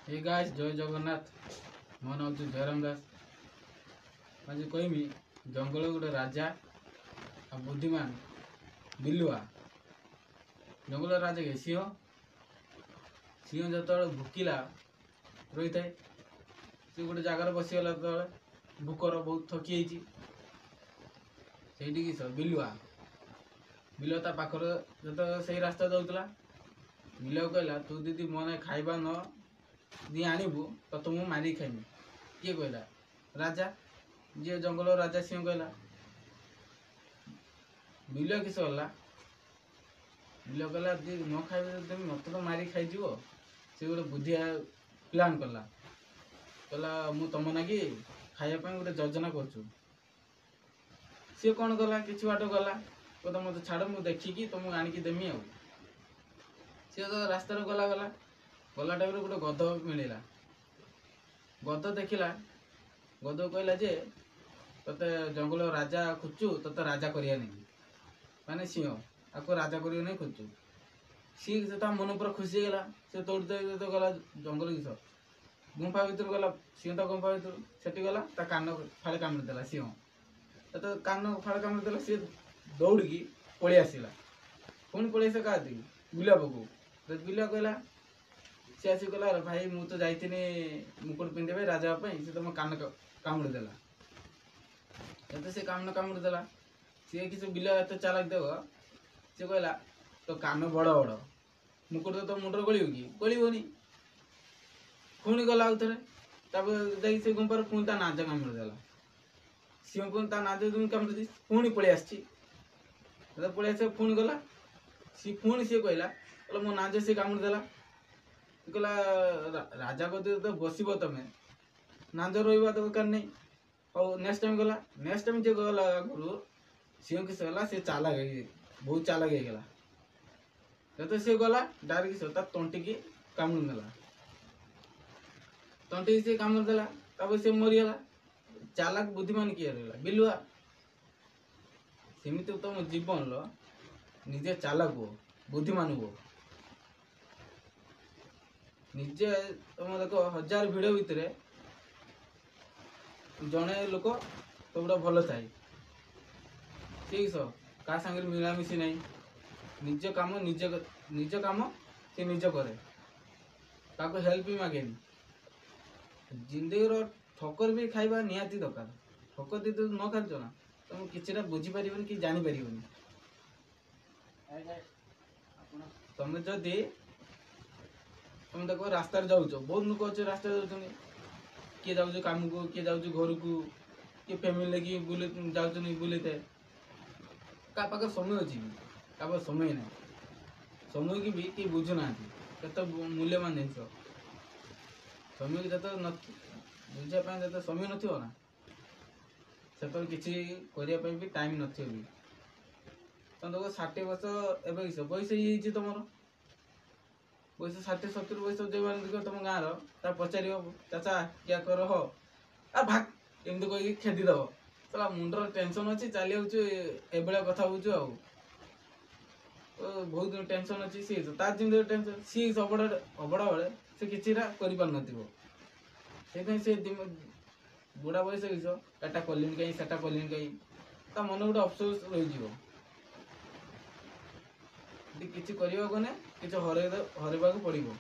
Hey guys जय जगन्नाथ। मो नाम हूँ जयराम दास। आज कहमी जंगल गोटे राजा आ बुद्धिमान बिलुआ। जंगल राजा के सिंह सिंह जो भुकिला रही थाए सी गोटे जगार बसीगला जो भूकर बहुत थकी से बिलुआ बिलुआ ता पाखर जो से रास्ता जाऊला बिलुआ कहला तू दीदी मन खाइबा न दी आणबू तो मुझे मारी खाइमी। किए कहला राजा जी जंगल राजा सिंह कहला बिलुआ किस गला बिलुआ कहला दी न खाइ मत तो मारी खाइज से गोटे बुद्धि प्लान कला कहला मु तुम ना कि खाइबा गोटे योजना कर सी कौन कला कि बाट गला कहता मत छाड़ मुझे देखिकी तुमको आणिकी देमी आ सी तो रास्तार गला गला गला टाइम गोटे गध मिलला गध देखला गध कहला जे ते जंगल राजा खोजु ते राजा करिया नहीं माने सिंह आपको राजा करिया नहीं खोजु सी मन पूरा खुशी गला से दौड़ते तो गला जंगल किस गुंफा भर गला सिंह तो गुंफा भर से गला कान फाड़े कामुड़देला सिंह तो कान फाड़े कामुड़देला सी दौड़ी पलि आसला पुणी पलि आस क्या बिलुआ पकू बिलुआ कहला सी आसी कहला भाई मु तो जाइए मुकुट पिंधे राजा से तो मो कान कामुड़देला तो से कान कामुड़देला सी किसी बिलुआ एत चालाक देव सी कहला तो कान बड़ बड़ मुकुट तो मुंडर गलियो कि गलिबनी पुणी गला आउ थे से गुंपार पुणी ता नाज कामुड़देला सिंह पुणी ता नाज कामुड़ी पुणी पलि आसी पलि आस पुणी गला सी पुणी सी कहला मो नाज से कामुड़देला कहला राजा को तो बसब तुम नाज रहा दरकार नहीं और नेक्स्ट टाइम गला नेक्स्ट टाइम जो गला गुरु सिंह किस गला सी चालाक बहुत चालाक हो गला तो सी गला डायरेक्ट किस तंटी की कामुड़ नेला तंटी से कामुड़ देला तब से मरीगला चालाक बुद्धिमान किए रहा बिलुआ सेमती तुम जीवन निजे चालाक हो बुद्धिमान हो निजे तुम देख 1000 भिड़ भितर जड़े लोक तो गोटे भल थाए ठीक सो क्या सांगे मिलामिशी नहीं निज काम निज काम से निज करे का हेल्प भी मागेनी जिंदगी ठकर भी खाइबा निहाती दरकार ठकर दी तो न खाच ना तुम कि बुझीपर कि जापर तुम जदि तुम देखो रास्ता जाऊच बहुत लोक अच्छे रास्ता जाऊँ किए जाऊँ कम को किए जाऊँ घर को किए फैमिली लगी बुले जाऊँ बुलेते क्या पाखे समय अच्छी क्या समय ना समय की भी किए बुझुना के मूल्यवान जिन समय की जो बुझापी जो समय ना से किसी करने भी टाइम न भी तुम देखो 60 वर्ष एवं बयस ये तुम बयस 60-70 वर्ष जो मैंने तुम गाँव पचार चाचा क्या कर हो आ भाग एमती कही खेदीदेव चला मुंडर टेंशन अच्छी चली जाए कथा बुझु आ बहुत टेंशन अच्छी सी तार जमी टेंशन सी अबड़ा बेले से किसी से बुढ़ा बयस किस एटा कलिन कहीं सेटा कलिन कहीं ता मन गोटे अफसोस रही किसी करने कि हरवा पड़ो।